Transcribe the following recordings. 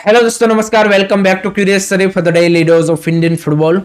Hello दोस्तों, नमस्कार। Welcome back to Curious Study for the daily dose of Indian football.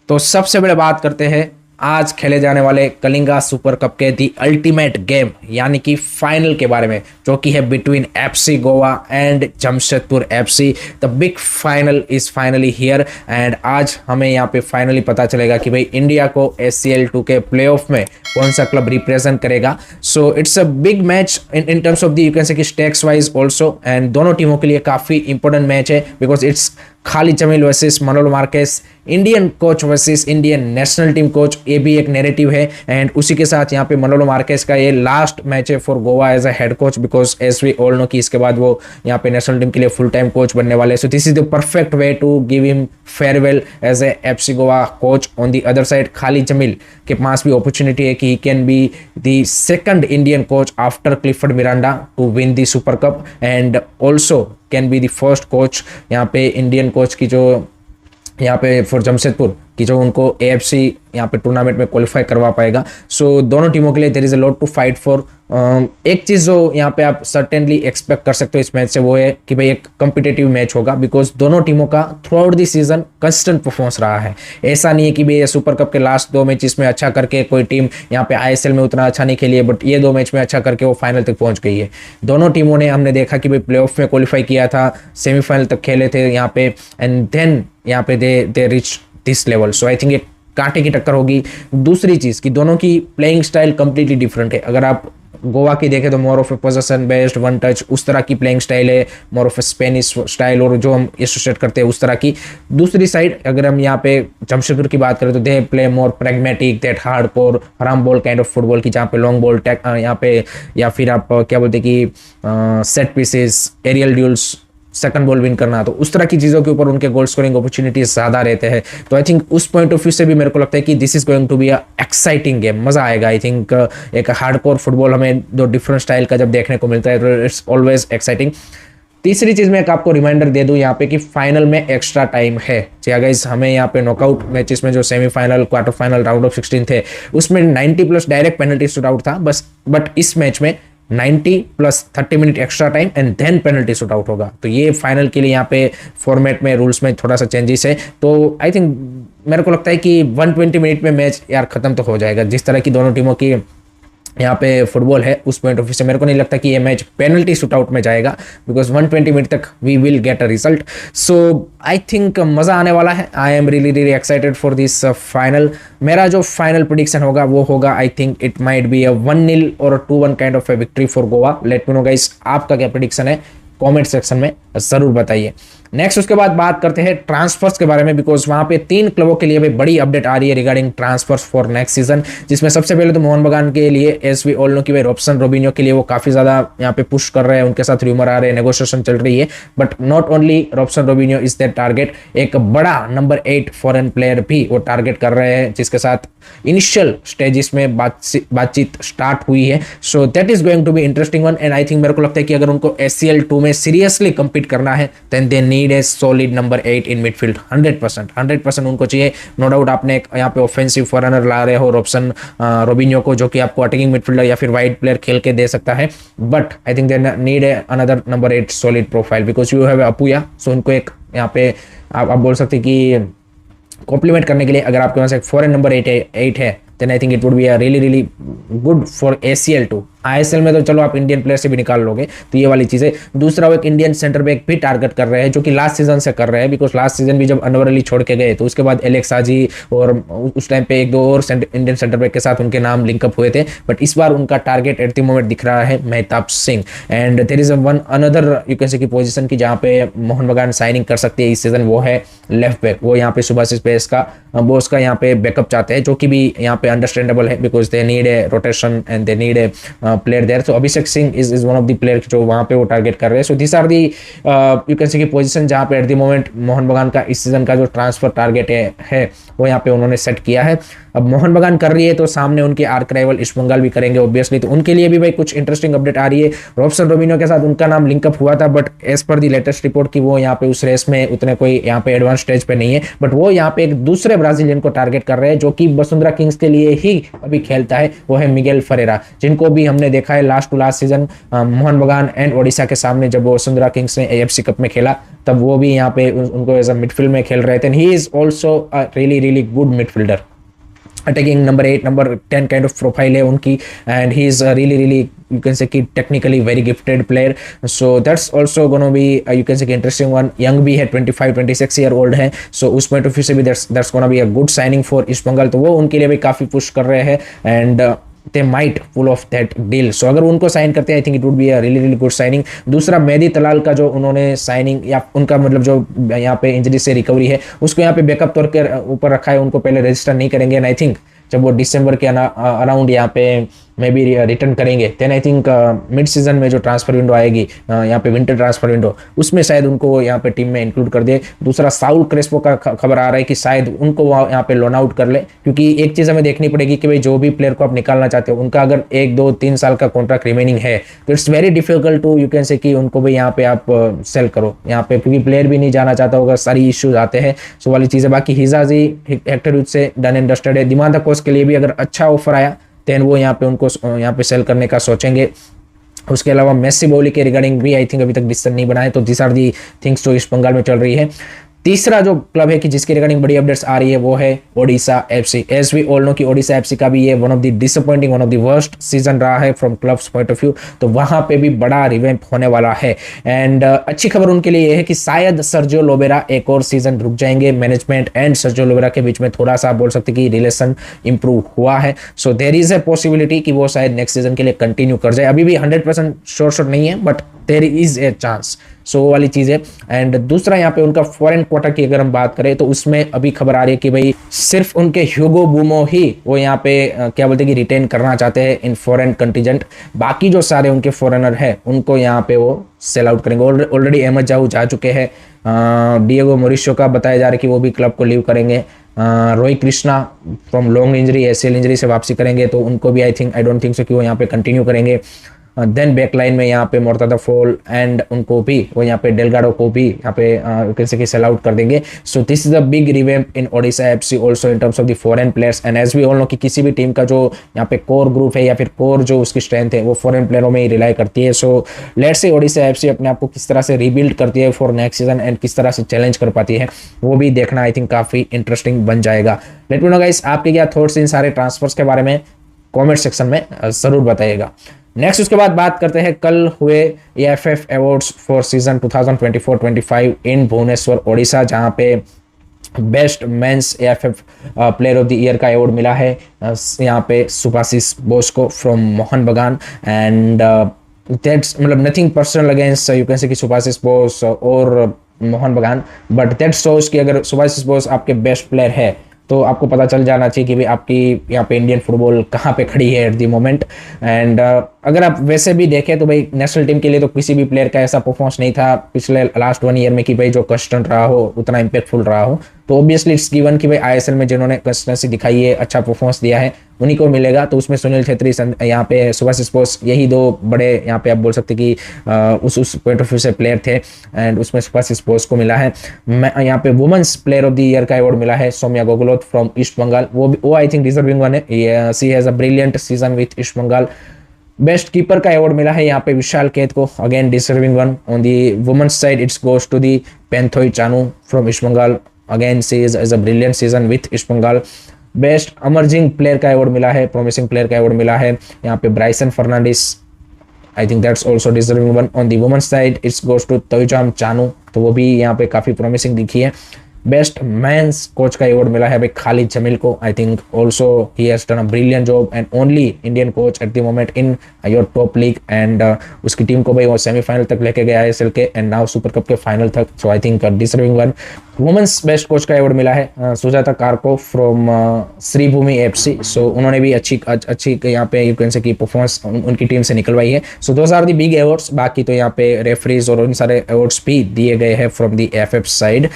तो सबसे पहले बात करते हैं आज खेले जाने वाले कलिंगा सुपर कप के दी अल्टीमेट गेम यानी कि फाइनल के बारे में, जो कि है between FC Goa and Jamshedpur FC. The big final is finally here and आज हमें यहाँ पे फाइनली पता चलेगा कि भाई इंडिया को ACL2 के प्लेऑफ में कौन सा क्लब रिप्रेजेंट करेगा। सो it's a big match in terms of the you can say कि स्टेक्स वाइज ऑल्सो, एंड दोनों टीमों के लिए काफी इंपॉर्टेंट मैच है because it's Khalid Jamil versus Manolo Marquez, Indian coach versus Indian national team coach. ये भी एक नैरेटिव है एंड उसी के साथ यहाँ पे मनोलो मार्केस का ये लास्ट मैच है for Goa as a head coach because as we all know कि इसके बाद वो यहाँ पे नेशनल टीम के लिए फुल टाइम कोच बनने वाले हैं। So this is the perfect way to give him farewell as a FC Goa coach. On the other side Khalid Jamil के पास भी अपॉर्चुनिटी है कि he can be the second Indian coach after Clifford Miranda to win the Super Cup and also can be the first coach यहाँ पे Indian coach की जो यहाँ पे फॉर जमशेदपुर कि जो उनको AFC यहाँ पे टूर्नामेंट में क्वालिफाई करवा पाएगा। सो दोनों टीमों के लिए there is a lot to fight for. एक चीज़ जो यहाँ पे आप सर्टेनली एक्सपेक्ट कर सकते हो इस मैच से वो है कि भाई एक कम्पिटेटिव मैच होगा बिकॉज दोनों टीमों का throughout the season constant performance रहा है। ऐसा नहीं है कि भाई ये सुपर कप के लास्ट 2 मैचेस में अच्छा करके कोई टीम यहाँ पे ISL में उतना अच्छा नहीं खेली है, बट ये 2 मैच में अच्छा करके वो फाइनल तक पहुंच गई है। दोनों टीमों ने हमने देखा कि भाई प्लेऑफ में क्वालिफाई किया था, सेमीफाइनल तक खेले थे यहाँ पे एंड देन यहाँ पे they reach this level. So I think एक कांटे की टक्कर होगी। दूसरी चीज कि दोनों की प्लेइंग स्टाइल कंप्लीटली डिफरेंट है। अगर आप गोवा की देखें तो more of A possession based one touch उस तरह की प्लेइंग स्टाइल है, more of A Spanish style और जो हम एसोसिएट करते हैं उस तरह की। दूसरी साइड अगर हम यहाँ पे जमशेदपुर की बात करें तो they play more pragmatic that hardcore हराम बॉल काइंड ऑफ फुटबॉल की, जहाँ पे लॉन्ग बॉल यहाँ पे या फिर आप क्या बोलते कि set pieces aerial duels second ball win करना, तो उस तरह की चीज़ों के ऊपर उनके गोल स्कोरिंग अपॉर्चुनिटीज ज़्यादा रहते हैं। तो आई थिंक उस पॉइंट ऑफ व्यू से भी मेरे को लगता है कि this is going to be a exciting game, मज़ा आएगा। आई थिंक एक हार्डकोर फुटबॉल हमें दो डिफरेंट स्टाइल का जब देखने को मिलता है तो इट्स ऑलवेज एक्साइटिंग। तीसरी चीज़ मैं एक आपको रिमाइंडर दे दूं यहाँ पे कि फाइनल में एक्स्ट्रा टाइम है। जी गाइस, हमें यहाँ पे नॉकआउट मैचेस में जो semifinal, quarter final, round of 16 थे उसमें 90+ डायरेक्ट पेनल्टी शूट आउट था बस, बट इस मैच में 90 + 30 minute extra time and then penalty shoot out होगा। तो ये फाइनल के लिए यहाँ पे फॉर्मेट में रूल्स में थोड़ा सा चेंजेस है। तो आई थिंक मेरे को लगता है कि 120 मिनट में मैच यार खत्म तो हो जाएगा। जिस तरह की दोनों टीमों की यहाँ पे फुटबॉल है उस पॉइंट ऑफ व्यू से मेरे को नहीं लगता कि ये मैच पेनल्टी शूट आउट में जाएगा बिकॉज 120 मिनट तक we will get a result. So I think मज़ा आने वाला है। I am really excited for this final. मेरा जो फाइनल प्रेडिक्शन होगा वो होगा, I think it might be a 1-0 और 2-1 kind of a victory for Goa. Let me know guys, आपका क्या प्रेडिक्शन है कमेंट सेक्शन में ज़रूर बताइए। नेक्स्ट उसके बाद बात करते हैं ट्रांसफर्स के बारे में बिकॉज वहाँ पे 3 क्लबों के लिए भी बड़ी अपडेट आ रही है regarding transfers for next season, जिसमें सबसे पहले तो मोहन बगान के लिए एस वी ऑल नो कि भाई रॉबसन रोबिन्यो के लिए वो काफ़ी ज़्यादा यहाँ पे पुश कर रहे हैं, उनके साथ र्यूमर आ रहे हैं, नेगोशिएशन चल रही है। But not only Robson Robinho is their target, एक बड़ा नंबर 8 फॉरेन प्लेयर भी वो टारगेट कर रहे हैं जिसके साथ इनिशियल स्टेजेस में बातचीत स्टार्ट हुई है। So that is going to be interesting one and I think मेरे को लगता है कि अगर उनको ACL2 में सीरियसली compete करना है then they need a solid number 8 in midfield. 100% उनको चाहिए। नो डाउट आपने यहाँ पे ऑफेंसिव फॉरनर ला रहे हो रॉबसन रोबिन्यो को, जो कि आपको अटैकिंग मिडफील्डर या फिर वाइड प्लेयर खेल के दे सकता है, but I think they need a another number 8 solid profile because you have Apuia. So उनको एक यहाँ पे आप बोल सकते हैं कि कॉम्प्लीमेंट करने के लिए अगर आपके पास एक फॉरेन नंबर 8 है then I think it would be a really good for ACL2। ISL में तो चलो आप इंडियन प्लेयर से भी निकाल लोगे, तो ये वाली चीज़ें। दूसरा वो एक इंडियन सेंटर बैक भी टारगेट कर रहे हैं जो कि लास्ट सीजन से कर रहे हैं बिकॉज लास्ट सीजन भी जब अनवर अली छोड़ के गए तो उसके बाद एलेक्स हाजी और उस टाइम पे 1-2 और इंडियन सेंटर बैक के साथ उनके नाम लिंकअप हुए थे, बट इस बार उनका टारगेट एट द मोमेंट दिख रहा है Mehtab Singh. And there is one another you can say key position की जहाँ पे मोहन बगान साइनिंग कर सकती है इस सीजन, वो है लेफ्ट बैक। वो यहाँ पे सुभाषिष पेस का बोस का यहाँ पे बैकअप चाहते हैं, जो कि भी यहाँ पे अंडरस्टैंडेबल है because they need a rotation and they need a player there. So Abhishek Singh is one of the player जो वहाँ पे वो टारगेट कर रहे हैं। So this are the you can say key position जहाँ पे एट द मोमेंट मोहन बगान का इस सीजन का जो ट्रांसफर टारगेट है वो यहाँ पे उन्होंने सेट किया है। अब मोहन बगान कर रही है तो सामने उनके आर्क राइवल ईस्ट बंगाल भी करेंगे ऑब्वियसली, तो उनके लिए भी भाई कुछ इंटरेस्टिंग अपडेट आ रही है। रॉबसन रोबिन्यो के साथ उनका नाम लिंकअप हुआ था but as per the latest report की वो यहाँ पे उस रेस में उतने कोई यहाँ पे एडवांस स्टेज पे नहीं है, बट वो यहाँ पे एक दूसरे ब्राजीलियन को टारगेट कर रहे हैं जो कि वसुंधरा किंग्स के लिए ही अभी खेलता है, वो है मिगेल फरेरा, जिनको भी हमने हमने देखा है last to last season Mohun Bagan and Odisha के सामने जब वो वसुंधरा किंग्स ने AFC कप में खेला, तब वो भी यहाँ पे उनको एज अ मिडफील्ड में खेल रहे थे। He is also a really really good midfielder, attacking number 8 number 10 kind of profile है उनकी, and he is really really you can say कि technically very gifted player, so that's also gonna be you can say कि interesting one। young भी है, 25-26 year old है, so उस point of view से भी that's gonna be a good signing for East Bengal। तो वो उनके लिए भी काफी पुश कर रहे हैं, and they might pull off that deal। so अगर उनको साइन करते हैं, आई think it would be a really really good signing. दूसरा मेहदी तलाल का जो उन्होंने साइनिंग या उनका मतलब जो यहाँ पे इंजरी से रिकवरी है उसको यहाँ पे बैकअप तौर के ऊपर रखा है, उनको पहले रजिस्टर नहीं करेंगे, एंड आई थिंक जब वो दिसंबर के अराउंड यहाँ पे मे बी रिटर्न करेंगे, then I think mid season में जो ट्रांसफर विंडो आएगी यहाँ पे विंटर ट्रांसफर विंडो, उसमें शायद उनको यहाँ पे टीम में इंक्लूड कर दे। दूसरा साउल क्रेस्पो का खबर आ रहा है कि शायद उनको यहाँ पे लोन आउट कर ले, क्योंकि एक चीज़ हमें देखनी पड़ेगी कि भाई जो भी प्लेयर को आप निकालना चाहते हो उनका अगर 1-2-3 साल का कॉन्ट्रैक्ट रिमेनिंग है तो it's very difficult to you can say कि उनको भी यहाँ पे आप सेल करो यहाँ पे, क्योंकि प्लेयर भी नहीं जाना चाहता होगा, सारी इश्यूज आते हैं, सो वाली चीज़ें। बाकी हिजाजी हेक्टर यूथ से डन एंड डस्टेड है। दिमाग कोच के लिए भी अगर अच्छा ऑफर आया देन वो यहाँ पे उनको यहाँ पे सेल करने का सोचेंगे। उसके अलावा मेसी बोली के रिगार्डिंग भी आई थिंक अभी तक डिसीजन नहीं बनाए, तो दिस आर दी थिंग्स जो ईस्ट बंगाल में चल रही है। तीसरा जो क्लब है कि जिसकी रिगार्डिंग बड़ी अपडेट्स आ रही है वो है Odisha FC। As we all know कि ओडिशा FC का भी ये one of the disappointing one of the worst season रहा है from clubs point of view, तो वहां पे भी बड़ा रिवैम्प होने वाला है। एंड अच्छी खबर उनके लिए ये है कि शायद सर्जियो लोबेरा एक और सीजन रुक जाएंगे। मैनेजमेंट एंड सर्जियो लोबेरा के बीच में थोड़ा सा बोल सकते कि रिलेशन इंप्रूव हुआ है, so there is a possibility कि वो शायद नेक्स्ट सीजन के लिए कंटिन्यू कर जाए। अभी भी 100% श्योर नहीं है, but there is a chance, so वाली चीज है। एंड दूसरा यहाँ पे उनका फॉरेन क्वार्टर की अगर हम बात करें तो उसमें अभी खबर आ रही है कि भाई सिर्फ उनके ह्यूगो बूमो ही वो यहाँ पे क्या बोलते हैं कि रिटेन करना चाहते हैं इन फॉरेन कंटीजेंट। बाकी जो सारे उनके फॉरेनर है उनको यहाँ पे वो सेल आउट करेंगे। ऑलरेडी अहमद जाहू जा चुके हैं, डिएगो मोरिशो का बताया जा रहा है कि वो भी क्लब को लीव करेंगे। रोई Krishna from long injury ACL injury से वापसी करेंगे, तो उनको भी आई डोंट थिंक सो कि वो यहाँ पे कंटिन्यू करेंगे। देन बैकलाइन में यहाँ पे मोर्तादा फॉल एंड उनको भी वो यहाँ पे डेलगाडो को भी यहाँ पे कैसे कि सेल आउट कर देंगे। So this is a big revamp in Odisha FC also in terms of the foreign players. And as we all know कि किसी भी टीम का जो यहाँ पे कोर ग्रुप है या फिर कोर जो उसकी स्ट्रेंथ है वो फॉरेन प्लेयरों में ही रिलाई करती है। So let's say Odisha FC अपने आप को किस तरह से रिबिल्ड करती है फॉर नेक्स्ट सीजन एंड किस तरह से चैलेंज कर पाती है, वो भी देखना आई थिंक काफी इंटरेस्टिंग बन जाएगा। लेट मी नो गाइस आपके क्या थॉट्स इन सारे ट्रांसफर्स के बारे में कमेंट सेक्शन में जरूर बताइएगा। नेक्स्ट उसके बाद बात करते हैं कल हुए AFF अवार्ड्स फॉर सीजन 2024-25 इन भुवनेश्वर ओडिशा, जहां पे best mains AFF player of the year का अवार्ड मिला है यहाँ पे सुभाशिष बोस को from Mohan Bagan. And that's मतलब nothing personal against you can say कि सुभाशिष बोस और मोहन बगान, बट दैट शोज कि अगर सुभाशिष बोस आपके बेस्ट प्लेयर है तो आपको पता चल जाना चाहिए कि भाई आपकी यहाँ पे इंडियन फुटबॉल कहाँ पे खड़ी है एट द मोमेंट। एंड अगर आप वैसे भी देखें तो भाई नेशनल टीम के लिए तो किसी भी प्लेयर का ऐसा परफॉर्मेंस नहीं था पिछले लास्ट 1 ईयर में कि भाई जो कंस्टेंट रहा हो उतना इम्पैक्टफुल रहा हो, तो ऑब्वियसली इट्स गिवन कि भाई ISL में जिन्होंने कंसिस्टेंसी दिखाई है, अच्छा परफॉर्मेंस दिया है, उन्हीं को मिलेगा। तो उसमें सुनील छेत्री यहाँ पे सुभाशिष बोस, यही 2 बड़े यहाँ पे आप बोल सकते कि उस पॉइंट ऑफ व्यू से प्लेयर थे, एंड उसमें सुभाशिष बोस को मिला है। यहाँ पे women's player of the year का अवार्ड मिला है सौम्या गोगलोत फ्रॉम ईस्ट बंगाल, वो आई थिंक डिजर्विंग वन है। She has a brilliant season with east Bengal. Best keeper का अवार्ड मिला है यहाँ पे विशाल केत को, again deserving one. On the women's side it's goes to the पेंथोई Chanu from east Bengal, again she is a brilliant season with east Bengal. Best emerging player का award मिला है, promising player का अवार्ड मिला है यहाँ पे Brison Fernandes, I think that's also deserving one. On the women's side it's goes to Toijam Chanu, तो वो भी यहाँ पे काफी प्रोमिसिंग दिखी है। बेस्ट मेंस कोच का अवार्ड मिला है भाई खालिद जमील को, I think also he has done a brilliant job and only Indian coach at the moment in your top league. एंड उसकी टीम को भाई वो सेमीफाइनल तक लेके गया है ISL के एंड नाउ सुपर कप के फाइनल तक, so I think deserving one. Women's best coach का अवार्ड मिला है सुजाता कारको फ्रॉम श्रीभूमि FC, सो उन्होंने भी अच्छी यहाँ पे यू कैन से की परफॉर्मेंस उनकी टीम से निकलवाई है। So those are the big awards. बाकी तो यहाँ पे रेफरीज और उन सारे अवार्ड्स भी दिए गए हैं फ्रॉम दी AFF साइड।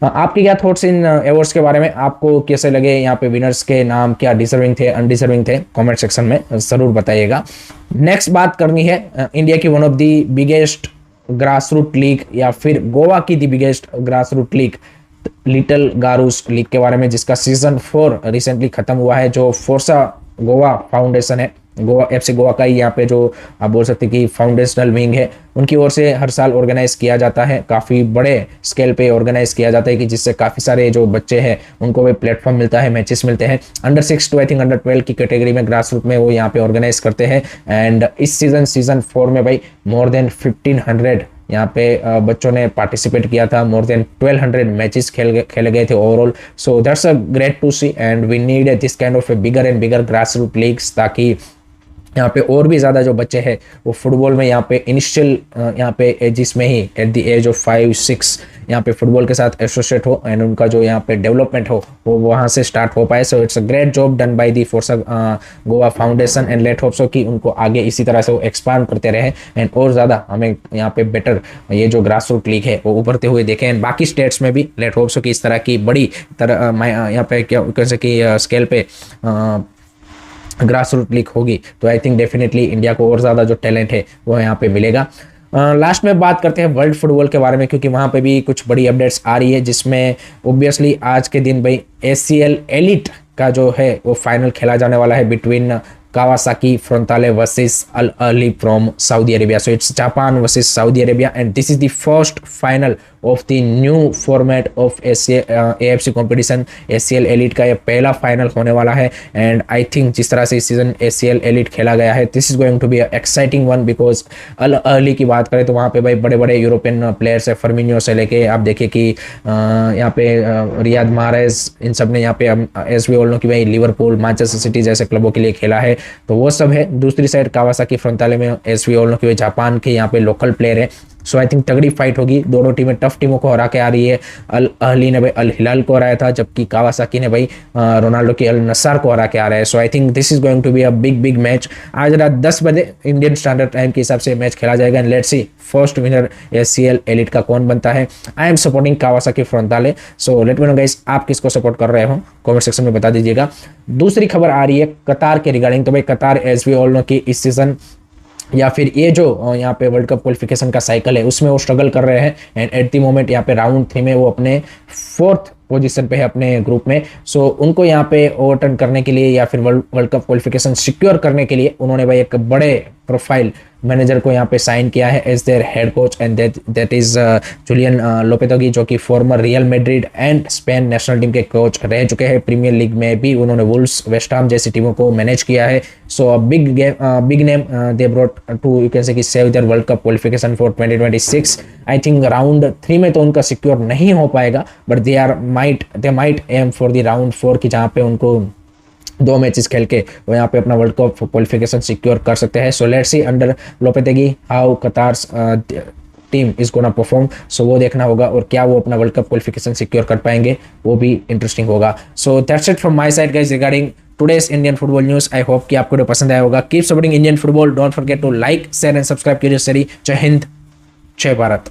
आपके क्या थॉट्स इन अवार्ड्स के बारे में, आपको कैसे लगे यहाँ पे विनर्स के नाम, क्या डिजर्विंग थे अनडिजर्विंग थे, कमेंट सेक्शन में जरूर बताइएगा। नेक्स्ट बात करनी है इंडिया की one of the biggest grassroot league या फिर गोवा की the biggest grassroot league little Gaurs league के बारे में, जिसका सीजन 4 रिसेंटली खत्म हुआ है, जो फोर्सा गोवा फाउंडेशन है गोवा FC गोवा का ही यहाँ पे जो आप बोल सकते हैं कि फाउंडेशनल विंग है, उनकी ओर से हर साल ऑर्गेनाइज किया जाता है, काफ़ी बड़े स्केल पे ऑर्गेनाइज किया जाता है कि जिससे काफ़ी सारे जो बच्चे हैं उनको भी प्लेटफॉर्म मिलता है, मैचेस मिलते हैं। Under 6 to I think under 12 की कैटेगरी में ग्रास रूट में वो यहाँ पे ऑर्गेनाइज करते हैं। एंड इस सीजन 4 में भाई मोर देन 1500 यहाँ पे बच्चों ने पार्टिसिपेट किया था, मोर देन 1200 मैचेस खेले गए थे overall. So that's a great to see and we need this kind of a bigger and bigger grass root leagues, ताकि यहाँ पे और भी ज़्यादा जो बच्चे हैं वो फुटबॉल में यहाँ पे इनिशियल यहाँ पे एजिस में ही एट द एज ऑफ 5-6 यहाँ पे फुटबॉल के साथ एसोसिएट हो एंड उनका जो यहाँ पे डेवलपमेंट हो वो वहाँ से स्टार्ट हो पाए। So it's a great job done by the Forca Goa Foundation and let hope so कि उनको आगे इसी तरह से वो एक्सपांड करते रहे एंड और ज़्यादा हमें यहाँ पे बेटर ये जो ग्रास रूट लीग है वो उभरते हुए देखें एंड बाकी स्टेट्स में भी लेट होप सो कि इस तरह की बड़ी तरह यहाँ पे क्या कैसे कि स्केल पे ग्रास रूट लीग होगी तो आई थिंक डेफिनेटली इंडिया को और ज़्यादा जो टैलेंट है वो यहाँ पे मिलेगा। लास्ट में बात करते हैं वर्ल्ड फुटबॉल के बारे में, क्योंकि वहाँ पे भी कुछ बड़ी अपडेट्स आ रही है, जिसमें ऑब्वियसली आज के दिन भाई ACL एलिट का जो है वो फाइनल खेला जाने वाला है between Kawasaki Frontale versus Al Ahly from Saudi Arabia. So it's Japan versus Saudi Arabia and this is the first final of the new format of AFC competition. ACL Elite का ये पहला final होने वाला है and I think जिस तरह से इस सीजन ACL Elite खेला गया है this is going to be exciting one, because Al Ahly की बात करें तो वहाँ पे भाई बड़े बड़े यूरोपियन प्लेयर्स है, फर्मिनियो से लेके आप देखिए कि यहाँ पे रियाद माहरेज, इन सब ने यहाँ पे एस वी ऑल नो कि भाई लिवरपूल, मैनचेस्टर सिटी जैसे क्लबों के लिए खेला है, तो वो सब है। दूसरी साइड कावासाकी फ्रंताले में एस वी ऑल नो कि जापान के यहाँ पे लोकल प्लेयर है। सो आई थिंक तगड़ी फाइट होगी, दोनों टीमें टफ टीमों को हरा के आ रही है। अल अहली ने भाई अल हिलाल को हराया था, जबकि कावासाकी ने भाई रोनाल्डो की अल नसार को हरा के आ रहा है। So I think this is going to be a big big match. आज रात 10 बजे इंडियन स्टैंडर्ड टाइम के हिसाब से मैच खेला जाएगा and let's see first winner ACL elite का कौन बनता है। I am supporting Kawasaki Frontale, so let me know guys आप किसको सपोर्ट कर रहे हो, कमेंट सेक्शन में बता दीजिएगा। दूसरी खबर आ रही है कतार के रिगार्डिंग, तो भाई कतार एज वी ऑल नो कि इस सीजन या फिर ये जो यहाँ पे वर्ल्ड कप क्वालिफिकेशन का साइकिल है उसमें वो स्ट्रगल कर रहे हैं एंड एट द मोमेंट यहाँ पे राउंड 3 में वो अपने 4th पोजीशन पे है अपने ग्रुप में। सो उनको यहाँ पे ओवरटर्न करने के लिए या फिर वर्ल्ड कप क्वालिफिकेशन सिक्योर करने के लिए उन्होंने भाई एक बड़े प्रोफाइल मैनेजर को यहाँ पे साइन किया है as their head coach and that is Julen Lopetegui, जो कि former Real Madrid and Spain national team के कोच रह चुके हैं। प्रीमियर लीग में भी उन्होंने वुल्व्स, वेस्ट हैम जैसी टीमों को मैनेज किया है। So big name they brought to you can say कि save their world cup qualification for 2026। I think round 3 में तो उनका सिक्योर नहीं हो पाएगा, but they might aim for the round 4 की जहाँ पे उनको 2 मैचेस खेल के वो यहाँ पे अपना वर्ल्ड कप क्वालिफिकेशन सिक्योर कर सकते हैं। So let's see under Lopetegui how Qatar's team is gonna perform. So वो देखना होगा और क्या वो अपना वर्ल्ड कप क्वालिफिकेशन सिक्योर कर पाएंगे, वो भी इंटरेस्टिंग होगा। So that's it from my side guys regarding today's Indian football news. I hope कि आपको पसंद आया होगा। Keep supporting Indian football, don't forget to like share and subscribe कीजिए। जय हिंद, जय भारत।